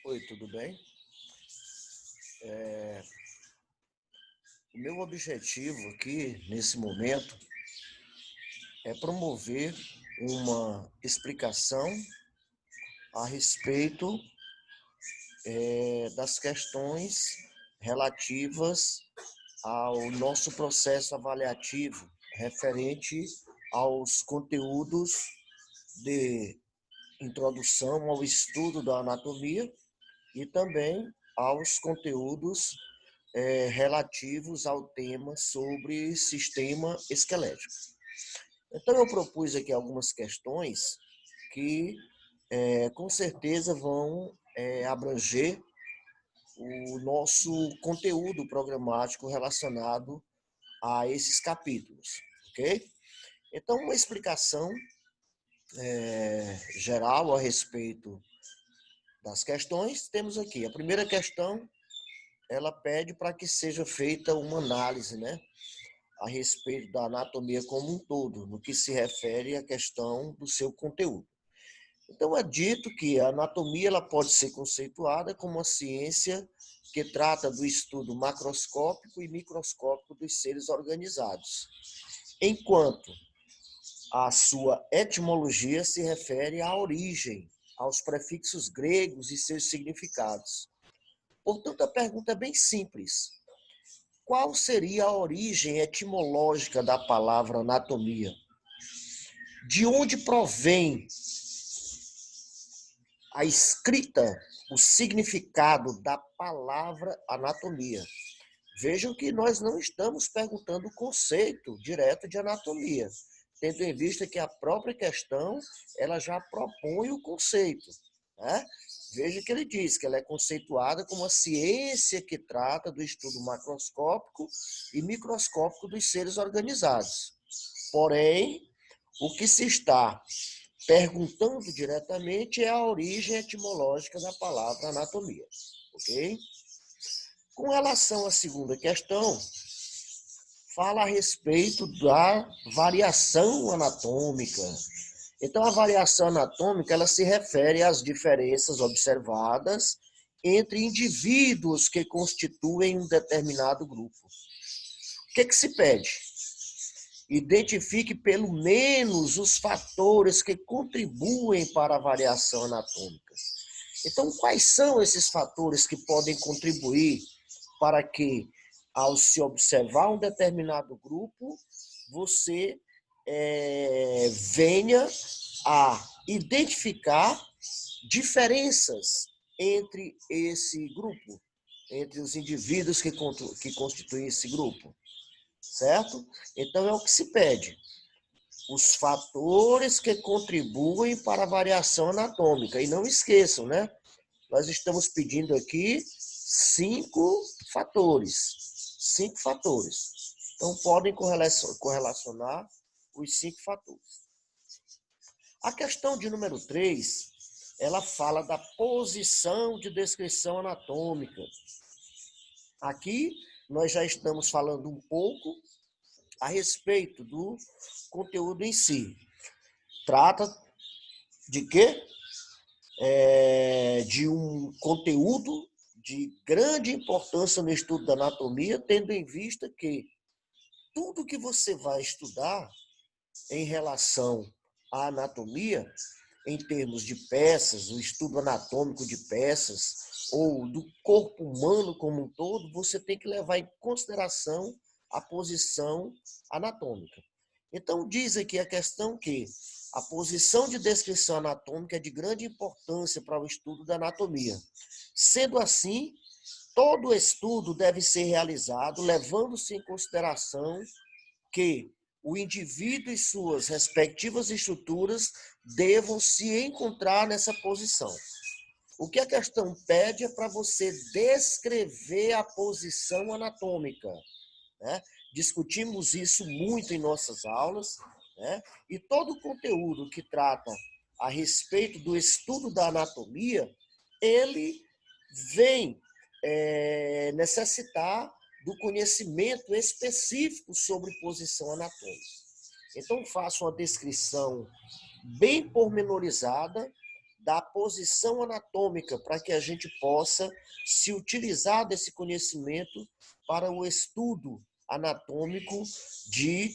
Oi, tudo bem? O meu objetivo aqui, nesse momento, é promover uma explicação a respeito das questões relativas ao nosso processo avaliativo, referente aos conteúdos de introdução ao estudo da anatomia e também aos conteúdos relativos ao tema sobre sistema esquelético. Então, eu propus aqui algumas questões que, com certeza, vão abranger o nosso conteúdo programático relacionado a esses capítulos, ok? Então, uma explicação geral a respeito das questões, temos aqui. A primeira questão, ela pede para que seja feita uma análise, né, a respeito da anatomia como um todo, no que se refere à questão do seu conteúdo. Então, é dito que a anatomia ela pode ser conceituada como uma ciência que trata do estudo macroscópico e microscópico dos seres organizados, enquanto a sua etimologia se refere à origem, aos prefixos gregos e seus significados. Portanto, a pergunta é bem simples. Qual seria a origem etimológica da palavra anatomia? De onde provém a escrita, o significado da palavra anatomia? Vejam que nós não estamos perguntando o conceito direto de anatomia, tendo em vista que a própria questão ela já propõe o conceito, né? Veja que ele diz que ela é conceituada como a ciência que trata do estudo macroscópico e microscópico dos seres organizados. Porém, o que se está perguntando diretamente é a origem etimológica da palavra anatomia, ok? Com relação à segunda questão, fala a respeito da variação anatômica. Então, a variação anatômica ela se refere às diferenças observadas entre indivíduos que constituem um determinado grupo. O que se pede? Identifique pelo menos os fatores que contribuem para a variação anatômica. Então, quais são esses fatores que podem contribuir para que, ao se observar um determinado grupo, você venha a identificar diferenças entre esse grupo, entre os indivíduos que constituem esse grupo, certo? Então, é o que se pede. Os fatores que contribuem para a variação anatômica. E não esqueçam, né? Nós estamos pedindo aqui 5 fatores. 5 fatores. Então, podem correlacionar os 5 fatores. A questão de número 3, ela fala da posição de descrição anatômica. Aqui, nós já estamos falando um pouco a respeito do conteúdo em si. Trata de quê? De um conteúdo de grande importância no estudo da anatomia, tendo em vista que tudo que você vai estudar em relação à anatomia, em termos de peças, o estudo anatômico de peças, ou do corpo humano como um todo, você tem que levar em consideração a posição anatômica. Então, diz aqui a questão que a posição de descrição anatômica é de grande importância para o estudo da anatomia. Sendo assim, todo estudo deve ser realizado levando-se em consideração que o indivíduo e suas respectivas estruturas devam se encontrar nessa posição. O que a questão pede é para você descrever a posição anatômica, né? Discutimos isso muito em nossas aulas, né? E todo o conteúdo que trata a respeito do estudo da anatomia, ele vem necessitar do conhecimento específico sobre posição anatômica. Então, faço uma descrição bem pormenorizada posição anatômica, para que a gente possa se utilizar desse conhecimento para o estudo anatômico de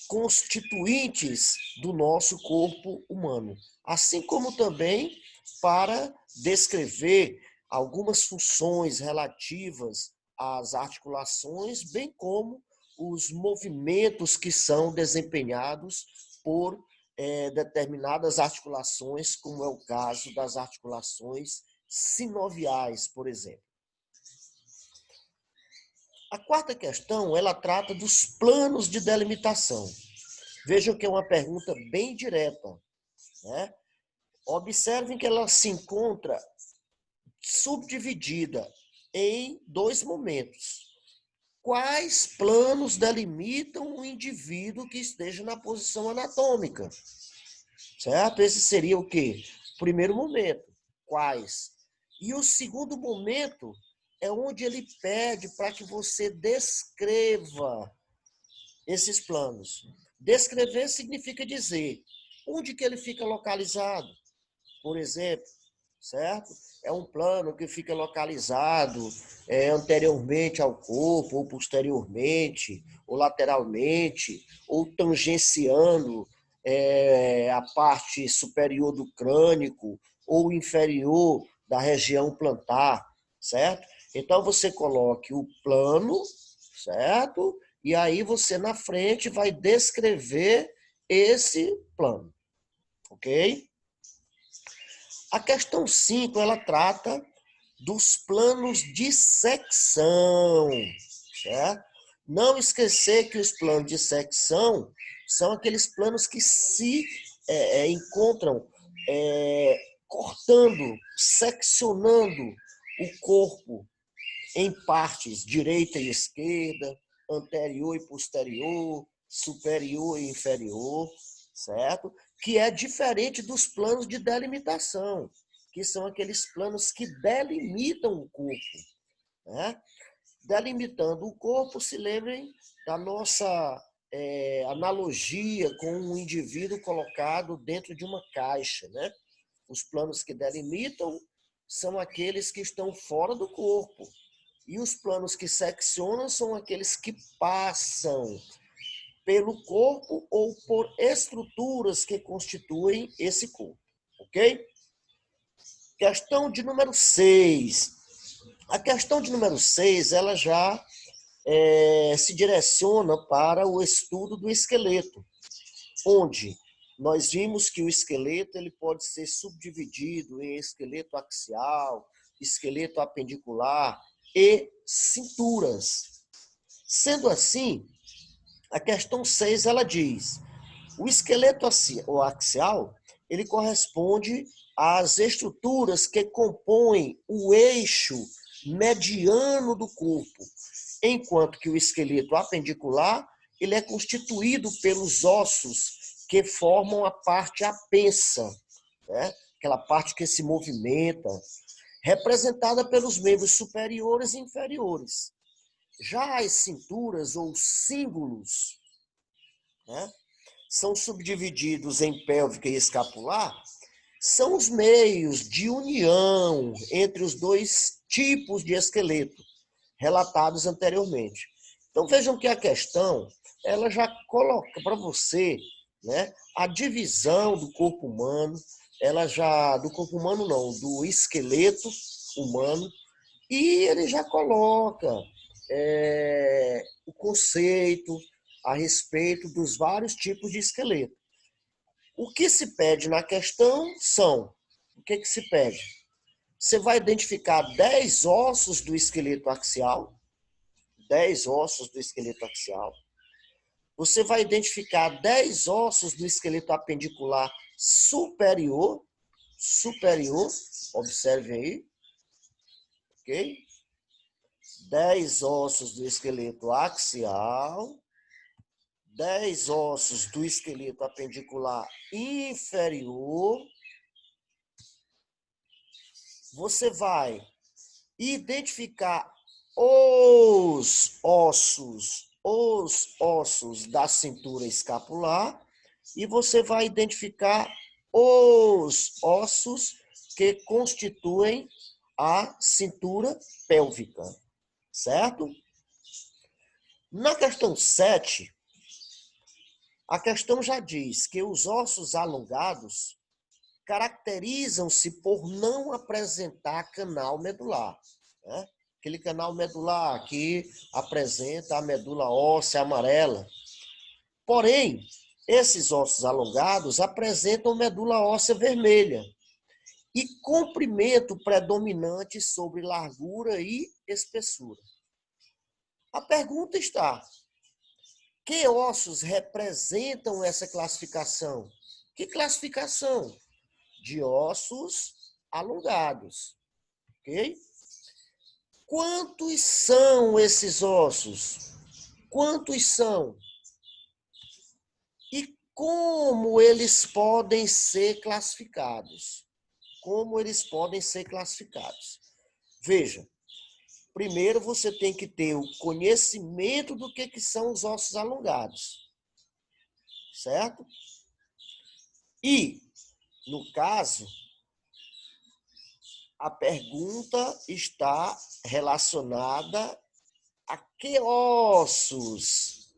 constituintes do nosso corpo humano, assim como também para descrever algumas funções relativas às articulações, bem como os movimentos que são desempenhados por determinadas articulações, como é o caso das articulações sinoviais, por exemplo. A quarta questão, ela trata dos planos de delimitação. Vejam que é uma pergunta bem direta, né? Observem que ela se encontra subdividida em dois momentos. Quais planos delimitam o indivíduo que esteja na posição anatômica? Certo? Esse seria o quê? O primeiro momento. Quais? E o segundo momento é onde ele pede para que você descreva esses planos. Descrever significa dizer onde que ele fica localizado. Por exemplo, certo? É um plano que fica localizado anteriormente ao corpo, ou posteriormente, ou lateralmente, ou tangenciando a parte superior do crânio, ou inferior da região plantar, certo? Então, você coloque o plano, certo? E aí você, na frente, vai descrever esse plano, ok? A questão 5, ela trata dos planos de secção, certo? Não esquecer que os planos de secção são aqueles planos que se encontram cortando, seccionando o corpo em partes direita e esquerda, anterior e posterior, superior e inferior, certo? Que é diferente dos planos de delimitação, que são aqueles planos que delimitam o corpo, né? Delimitando o corpo, se lembrem da nossa analogia com um indivíduo colocado dentro de uma caixa, né? Os planos que delimitam são aqueles que estão fora do corpo. E os planos que seccionam são aqueles que passam pelo corpo ou por estruturas que constituem esse corpo. Ok? Questão de número 6. A questão de número 6, ela já se direciona para o estudo do esqueleto, onde nós vimos que o esqueleto ele pode ser subdividido em esqueleto axial, esqueleto apendicular e cinturas. Sendo assim, a questão 6 ela diz: o esqueleto axial ele corresponde às estruturas que compõem o eixo mediano do corpo, enquanto que o esqueleto apendicular ele é constituído pelos ossos que formam a parte apensa, né? Aquela parte que se movimenta, representada pelos membros superiores e inferiores. Já as cinturas ou símbolos, né, são subdivididos em pélvica e escapular, são os meios de união entre os dois tipos de esqueleto relatados anteriormente. Então vejam que a questão ela já coloca para você, né, a divisão do corpo humano, ela já do corpo humano não, do esqueleto humano, e ele já coloca o conceito a respeito dos vários tipos de esqueleto. O que se pede na questão são, o que se pede? Você vai identificar 10 ossos do esqueleto axial, 10 ossos do esqueleto axial. Você vai identificar 10 ossos do esqueleto apendicular superior, observe aí, ok? 10 ossos do esqueleto axial, 10 ossos do esqueleto apendicular inferior. Você vai identificar os ossos da cintura escapular e você vai identificar os ossos que constituem a cintura pélvica, certo? Na questão 7, a questão já diz que os ossos alongados caracterizam-se por não apresentar canal medular, né? Aquele canal medular que apresenta a medula óssea amarela. Porém, esses ossos alongados apresentam medula óssea vermelha e comprimento predominante sobre largura e espessura. A pergunta está: que ossos representam essa classificação? Que classificação? De ossos alongados, ok? Quantos são esses ossos? Quantos são? E como eles podem ser classificados? Como eles podem ser classificados? Veja, primeiro você tem que ter o conhecimento do que são os ossos alongados, certo? E, no caso, a pergunta está relacionada a que ossos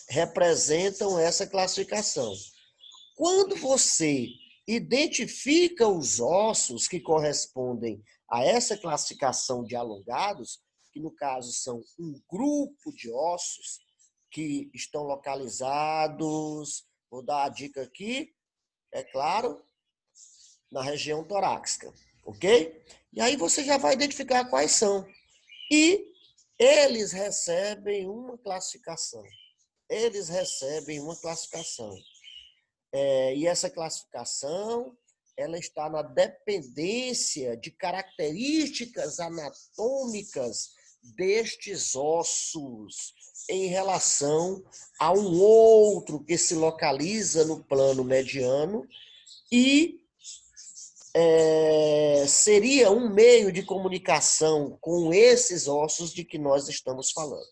representam essa classificação. Quando você identifica os ossos que correspondem a essa classificação de alongados, que no caso são um grupo de ossos que estão localizados, vou dar a dica aqui, é claro, na região torácica, ok? E aí você já vai identificar quais são. E eles recebem uma classificação. Eles recebem uma classificação. E essa classificação, ela está na dependência de características anatômicas destes ossos em relação a um outro que se localiza no plano mediano e seria um meio de comunicação com esses ossos de que nós estamos falando.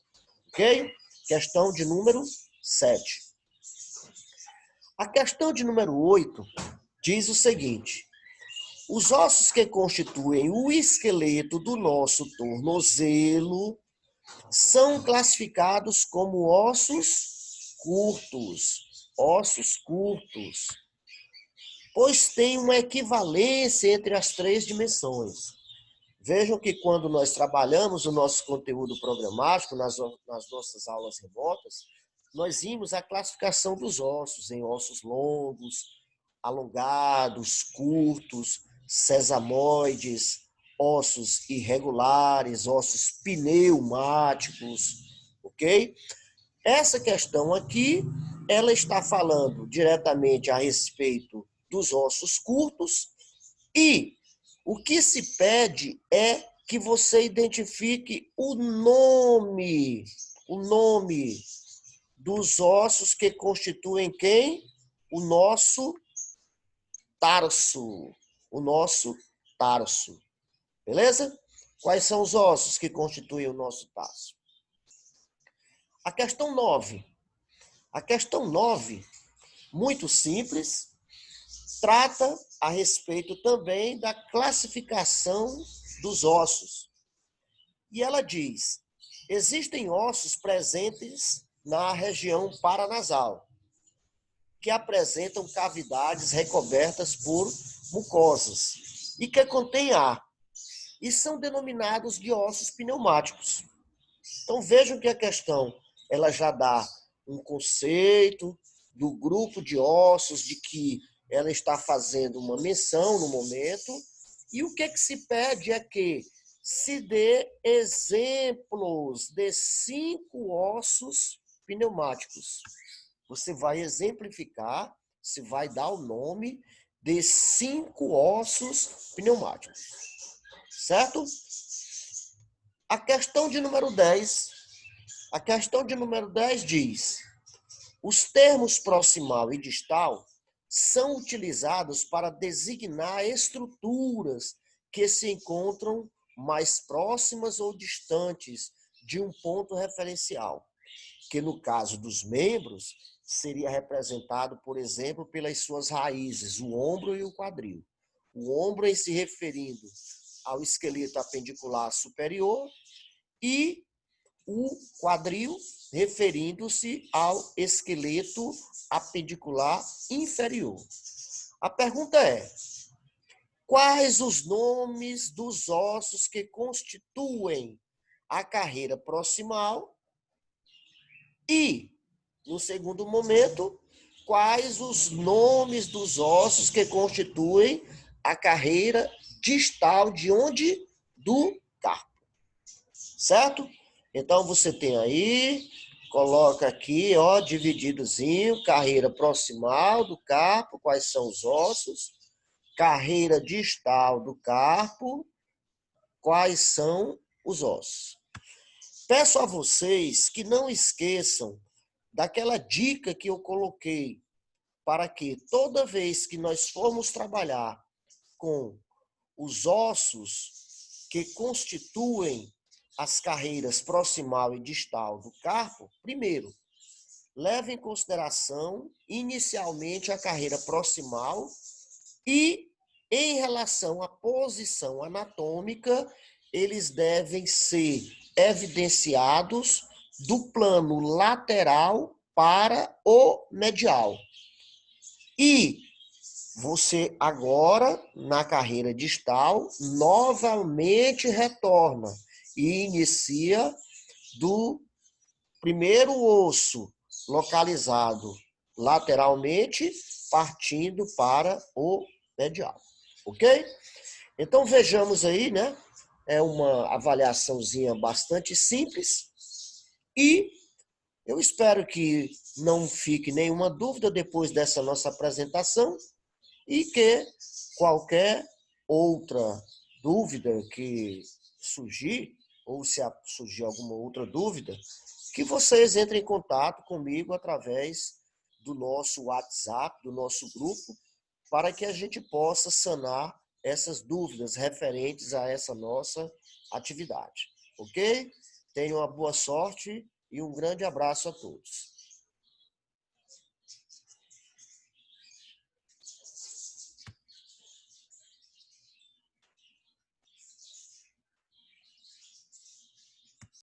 Ok? Questão de número 7. A questão de número 8 diz o seguinte: os ossos que constituem o esqueleto do nosso tornozelo são classificados como ossos curtos. Ossos curtos. Pois tem uma equivalência entre as três dimensões. Vejam que quando nós trabalhamos o nosso conteúdo programático nas nossas aulas remotas, nós vimos a classificação dos ossos em ossos longos, alongados, curtos, sesamoides, ossos irregulares, ossos pneumáticos, ok? Essa questão aqui, ela está falando diretamente a respeito dos ossos curtos e o que se pede é que você identifique o nome dos ossos que constituem quem? O nosso tarso. O nosso tarso. Beleza? Quais são os ossos que constituem o nosso tarso? A questão 9. A questão 9, muito simples, trata a respeito também da classificação dos ossos. E ela diz: existem ossos presentes na região paranasal, que apresentam cavidades recobertas por mucosas e que contêm ar, e são denominados de ossos pneumáticos. Então vejam que a questão ela já dá um conceito do grupo de ossos de que ela está fazendo uma menção no momento, e o que se pede é que se dê exemplos de 5 ossos pneumáticos. Você vai exemplificar, você vai dar o nome de 5 ossos pneumáticos. Certo? A questão de número 10. A questão de número 10 diz: os termos proximal e distal são utilizados para designar estruturas que se encontram mais próximas ou distantes de um ponto referencial. que no caso dos membros seria representado, por exemplo, pelas suas raízes, o ombro e o quadril. O ombro em se referindo ao esqueleto apendicular superior e o quadril referindo-se ao esqueleto apendicular inferior. A pergunta é: quais os nomes dos ossos que constituem a carreira proximal? E, no segundo momento, quais os nomes dos ossos que constituem a carreira distal de onde? Do carpo. Certo? Então, você tem aí, coloca aqui, ó, divididozinho, carreira proximal do carpo, quais são os ossos, carreira distal do carpo, quais são os ossos. Peço a vocês que não esqueçam daquela dica que eu coloquei, para que toda vez que nós formos trabalhar com os ossos que constituem as carreiras proximal e distal do carpo, primeiro, leve em consideração inicialmente a carreira proximal e, em relação à posição anatômica, eles devem ser evidenciados do plano lateral para o medial. E você agora, na carreira distal, novamente retorna e inicia do primeiro osso localizado lateralmente, partindo para o medial. Ok? Então, vejamos aí, né? É uma avaliaçãozinha bastante simples e eu espero que não fique nenhuma dúvida depois dessa nossa apresentação e que qualquer outra dúvida que surgir, ou se surgir alguma outra dúvida, que vocês entrem em contato comigo através do nosso WhatsApp, do nosso grupo, para que a gente possa sanar essas dúvidas referentes a essa nossa atividade. Ok? Tenham uma boa sorte e um grande abraço a todos.